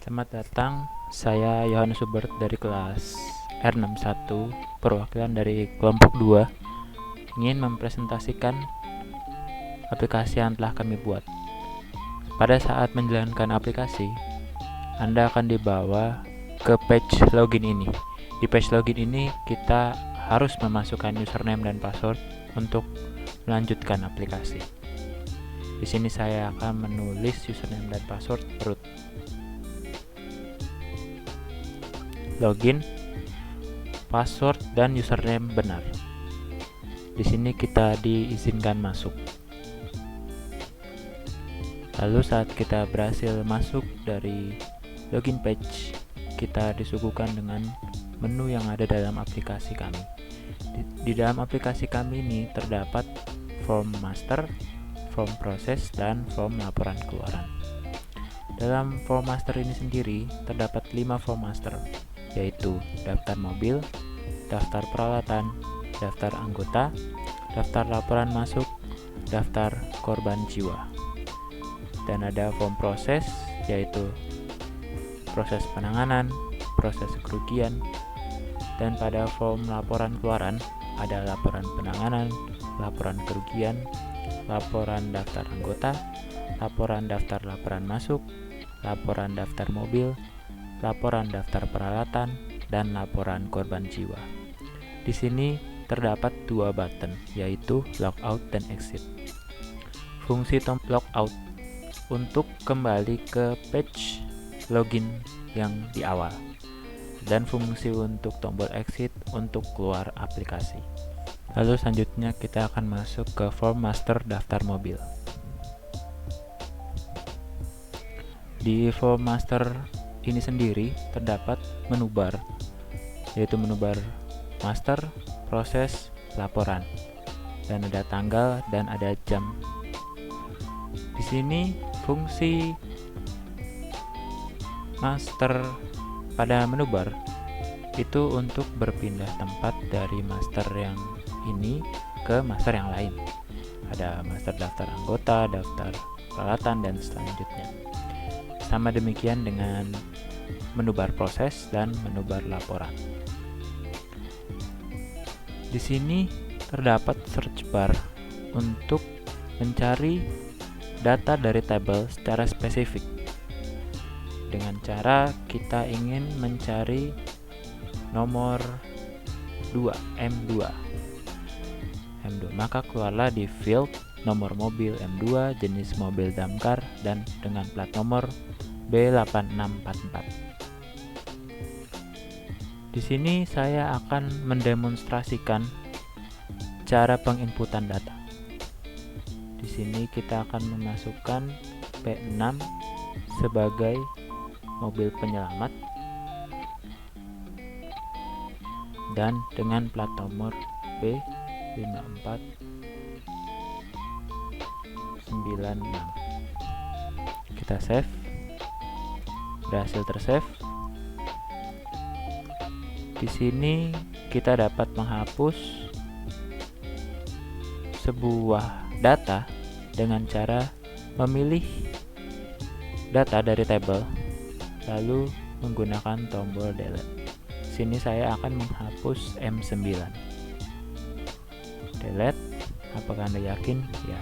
Selamat datang, saya Yohanes Hubert dari kelas R61, perwakilan dari kelompok 2, ingin mempresentasikan aplikasi yang telah kami buat. Pada saat menjalankan aplikasi, Anda akan dibawa ke page login ini. Di page login ini kita harus memasukkan username dan password untuk melanjutkan aplikasi. Di sini saya akan menulis username dan password root. Login, password dan username benar. Di sini kita diizinkan masuk. Lalu saat kita berhasil masuk dari login page, kita disuguhkan dengan menu yang ada dalam aplikasi kami. Di dalam aplikasi kami ini terdapat form master, form proses, dan form laporan keluaran. Dalam form master ini sendiri terdapat 5 form master, yaitu daftar mobil, daftar peralatan, daftar anggota, daftar laporan masuk, daftar korban jiwa. Dan ada form proses, yaitu proses penanganan, proses kerugian, dan pada form laporan keluaran ada laporan penanganan, laporan kerugian, laporan daftar anggota, laporan daftar laporan masuk, laporan daftar mobil, laporan daftar peralatan, dan laporan korban jiwa. Di sini terdapat 2 button, yaitu logout dan exit. Fungsi tombol logout untuk kembali ke page login yang di awal, dan fungsi untuk tombol exit untuk keluar aplikasi. Lalu selanjutnya kita akan masuk ke form master daftar mobil. Di form master ini sendiri terdapat menu bar, yaitu menu bar master, proses, laporan, dan ada tanggal dan ada jam. Di sini fungsi master pada menu bar itu untuk berpindah tempat dari master yang ini ke master yang lain. Ada master daftar anggota, daftar peralatan, dan selanjutnya. Sama demikian dengan menu bar proses dan menu bar laporan. Di sini terdapat search bar untuk mencari data dari tabel secara spesifik. Dengan cara kita ingin mencari nomor 2, M2, maka keluarlah di field nomor mobil M2, jenis mobil damkar, dan dengan plat nomor B8644. Di sini saya akan mendemonstrasikan cara penginputan data. Di sini kita akan memasukkan P6 sebagai mobil penyelamat dan dengan plat nomor B5496. Kita save. Berhasil tersave. Di sini kita dapat menghapus sebuah data dengan cara memilih data dari tabel lalu menggunakan tombol delete. Sini saya akan menghapus M9. Delete. Apakah Anda yakin? Ya.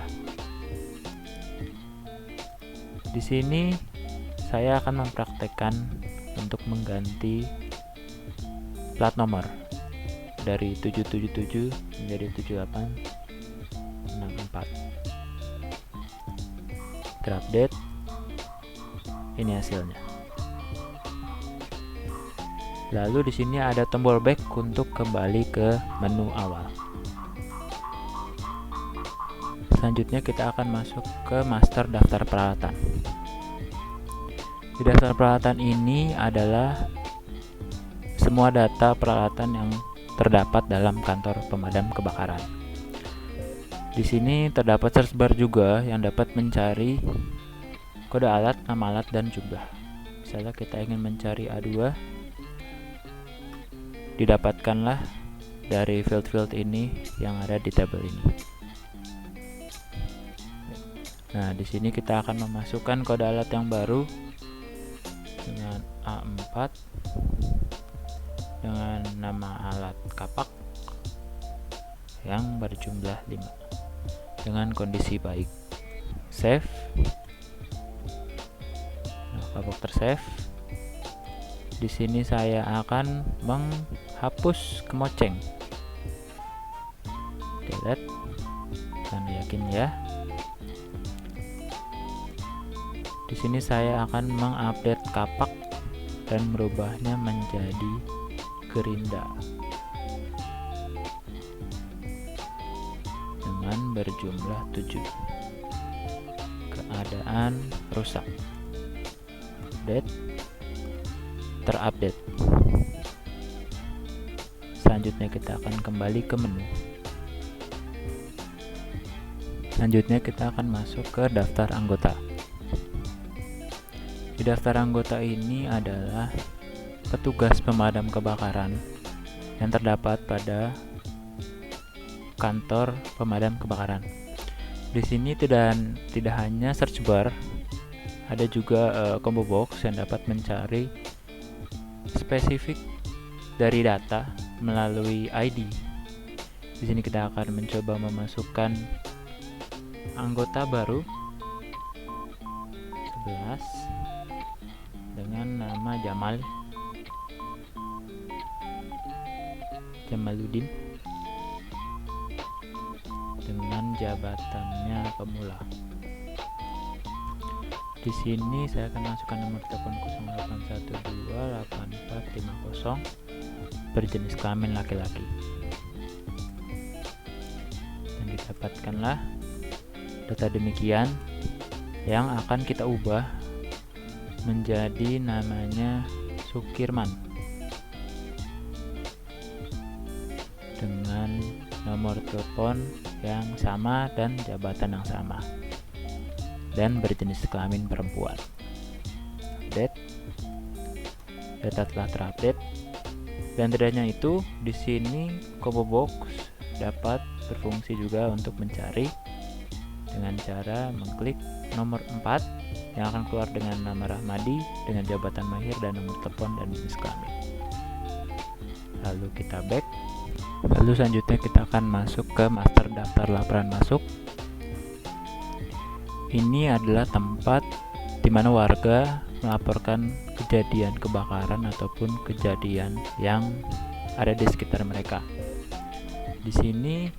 Di sini saya akan mempraktekkan untuk mengganti plat nomor dari 777 menjadi 7864. Terupdate. Ini hasilnya. Lalu di sini ada tombol back untuk kembali ke menu awal. Selanjutnya kita akan masuk ke master daftar peralatan. Di daftar peralatan ini adalah semua data peralatan yang terdapat dalam kantor pemadam kebakaran. Di sini terdapat search bar juga yang dapat mencari kode alat, nama alat, dan jumlah. Misalnya kita ingin mencari A2, didapatkanlah dari field-field ini yang ada di tabel ini. Nah, di sini kita akan memasukkan kode alat yang baru dengan A4 dengan nama alat kapak yang berjumlah 5 dengan kondisi baik. Save. Nah, kapak tersave. Di sini saya akan menghapus kemoceng. Delete. Tanda yakin ya. Di sini saya akan mengupdate kapak dan merubahnya menjadi gerinda dengan berjumlah 7. Keadaan rusak. Update. Terupdate. Selanjutnya kita akan kembali ke menu. Selanjutnya kita akan masuk ke daftar anggota. Di daftar anggota ini adalah petugas pemadam kebakaran yang terdapat pada kantor pemadam kebakaran. Di sini tidak hanya search bar, ada juga combo box yang dapat mencari spesifik dari data melalui ID. Di sini kita akan mencoba memasukkan anggota baru 11 dengan nama Jamaluddin dengan jabatannya pemula. Di sini saya akan masukkan nomor telepon 08128450 berjenis kelamin laki-laki. Dan didapatkanlah data demikian yang akan kita ubah menjadi namanya Sukirman dengan nomor telepon yang sama dan jabatan yang sama dan berjenis kelamin perempuan. Update. Data telah terupdate. Dan tidak hanya itu, di sini combo box dapat berfungsi juga untuk mencari dengan cara mengklik nomor 4 yang akan keluar dengan nama Rahmadi dengan jabatan mahir dan nomor telepon dan jenis kelamin. Lalu kita back. Lalu selanjutnya kita akan masuk ke master daftar laporan masuk. Ini adalah tempat di mana warga melaporkan kejadian kebakaran ataupun kejadian yang ada di sekitar mereka. Di sini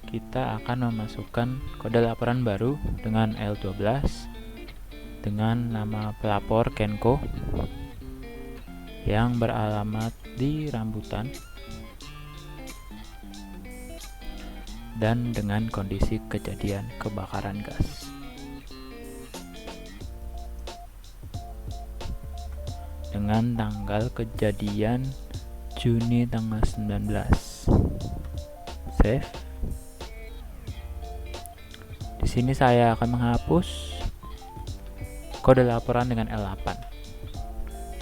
kita akan memasukkan kode laporan baru dengan L12 dengan nama pelapor Kenko yang beralamat di Rambutan dan dengan kondisi kejadian kebakaran gas. Dengan tanggal kejadian Juni tanggal 19. Save. Di sini saya akan menghapus kode laporan dengan L8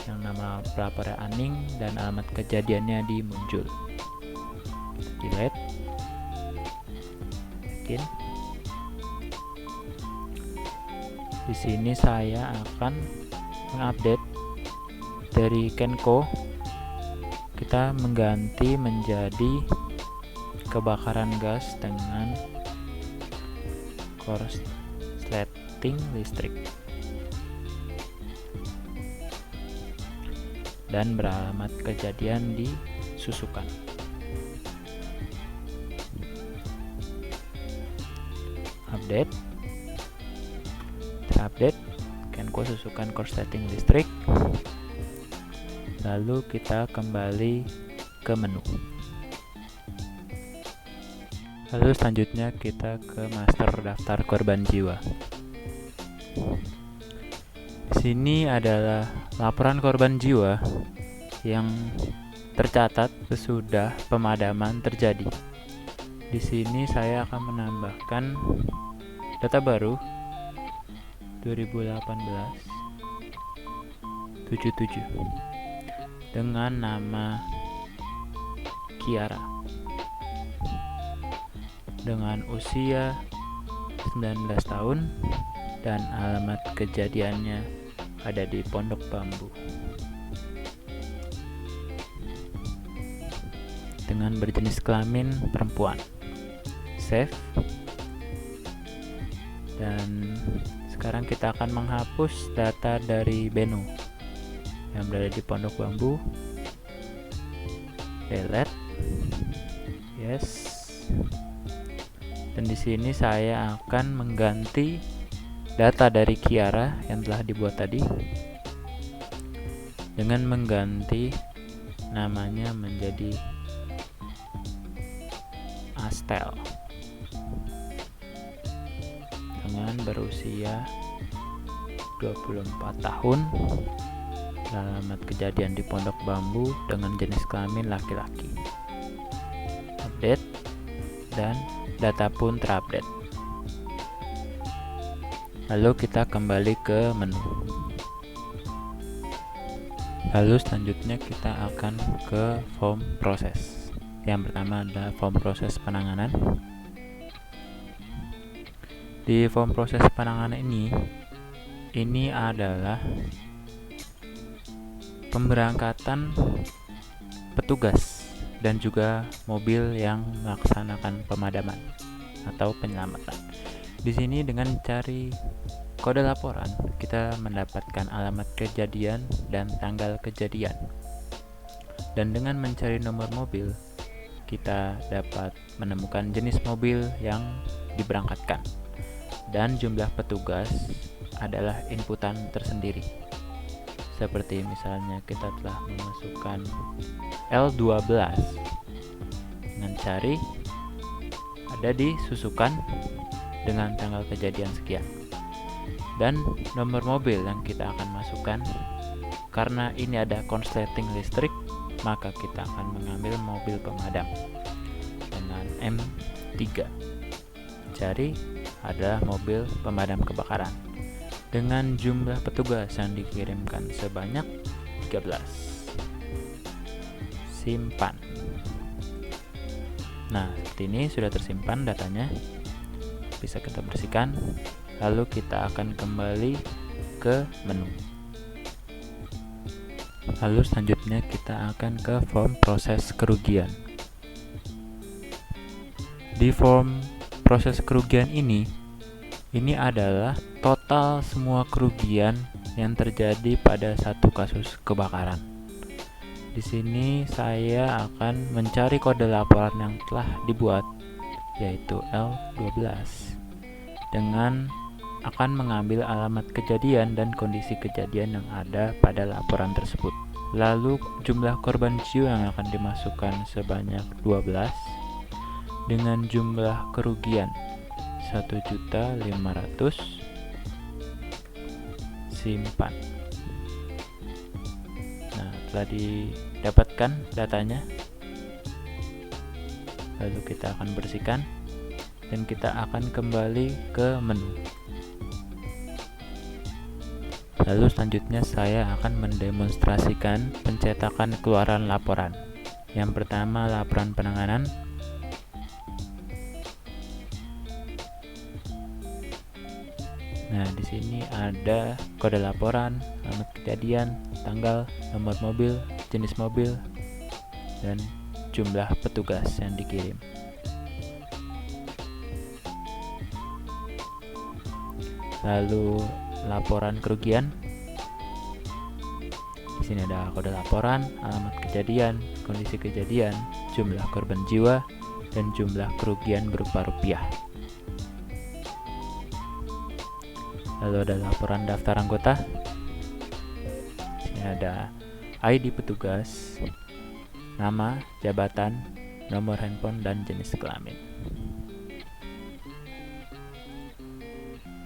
yang nama pelapornya Aning dan alamat kejadiannya di Muncul. Delete. Yakin. Di sini saya akan mengupdate dari Kenko, kita mengganti menjadi kebakaran gas dengan korsleting listrik dan beralamat kejadian di Susukan. Update. Terupdate. Kenko Susukan korsleting listrik. Lalu kita kembali ke menu. Lalu selanjutnya kita ke master daftar korban jiwa. Di sini adalah laporan korban jiwa yang tercatat sesudah pemadaman terjadi. Di sini saya akan menambahkan data baru 2018 77 dengan nama Kiara dengan usia 19 tahun dan alamat kejadiannya ada di Pondok Bambu dengan berjenis kelamin perempuan. Save. Dan sekarang kita akan menghapus data dari Beno yang berada di Pondok Bambu. Delete. Yes. Dan di sini saya akan mengganti data dari Kiara yang telah dibuat tadi dengan mengganti namanya menjadi Astel dengan berusia 24 tahun, alamat kejadian di Pondok Bambu dengan jenis kelamin laki-laki. Update, dan data pun terupdate. Lalu kita kembali ke menu. Lalu selanjutnya kita akan ke form proses. Yang pertama adalah form proses penanganan. Di form proses penanganan ini adalah pemberangkatan petugas dan juga mobil yang melaksanakan pemadaman atau penyelamatan. Di sini dengan cari kode laporan, kita mendapatkan alamat kejadian dan tanggal kejadian. Dan dengan mencari nomor mobil, kita dapat menemukan jenis mobil yang diberangkatkan. Dan jumlah petugas adalah inputan tersendiri. Seperti misalnya kita telah memasukkan L12 dengan cari ada di susukan dengan tanggal kejadian sekian. Dan nomor mobil yang kita akan masukkan, karena ini ada konsleting listrik, maka kita akan mengambil mobil pemadam dengan M3. Cari adalah mobil pemadam kebakaran dengan jumlah petugas yang dikirimkan sebanyak 13. Simpan. Nah, seperti ini sudah tersimpan datanya. Bisa kita bersihkan. Lalu kita akan kembali ke menu. Lalu selanjutnya kita akan ke form proses kerugian. Di form proses kerugian ini adalah total semua kerugian yang terjadi pada satu kasus kebakaran. Di sini saya akan mencari kode laporan yang telah dibuat, yaitu L12, dengan akan mengambil alamat kejadian dan kondisi kejadian yang ada pada laporan tersebut. Lalu jumlah korban jiwa yang akan dimasukkan sebanyak 12 dengan jumlah kerugian 1.500.000. Simpan. Nah, telah didapatkan datanya. Lalu kita akan bersihkan dan kita akan kembali ke menu. Lalu selanjutnya saya akan mendemonstrasikan pencetakan keluaran laporan. Yang pertama, laporan penanganan. Nah, di sini ada kode laporan, alamat kejadian, tanggal, nomor mobil, jenis mobil, dan jumlah petugas yang dikirim. Lalu laporan kerugian. Di sini ada kode laporan, alamat kejadian, kondisi kejadian, jumlah korban jiwa, dan jumlah kerugian berupa rupiah. Lalu ada laporan daftar anggota. Di sini ada ID petugas, nama, jabatan, nomor handphone, dan jenis kelamin.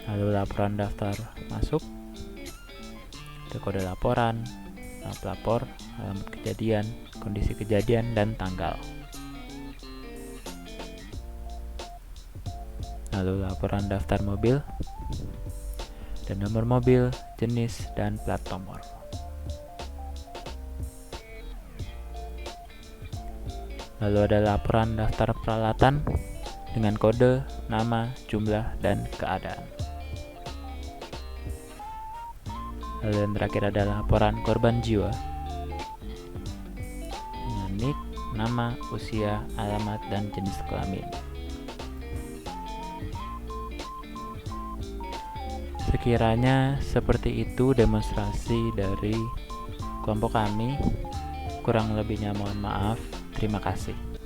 Lalu laporan daftar masuk, ada kode laporan, nama pelapor, alamat kejadian, kondisi kejadian, dan tanggal. Lalu laporan daftar mobil, dan nomor mobil, jenis, dan plat nomor. Lalu ada laporan daftar peralatan dengan kode, nama, jumlah, dan keadaan. Lalu yang terakhir adalah laporan korban jiwa dengan nik, nama, usia, alamat, dan jenis kelamin. Sekiranya seperti itu demonstrasi dari kelompok kami. Kurang lebihnya mohon maaf. Terima kasih.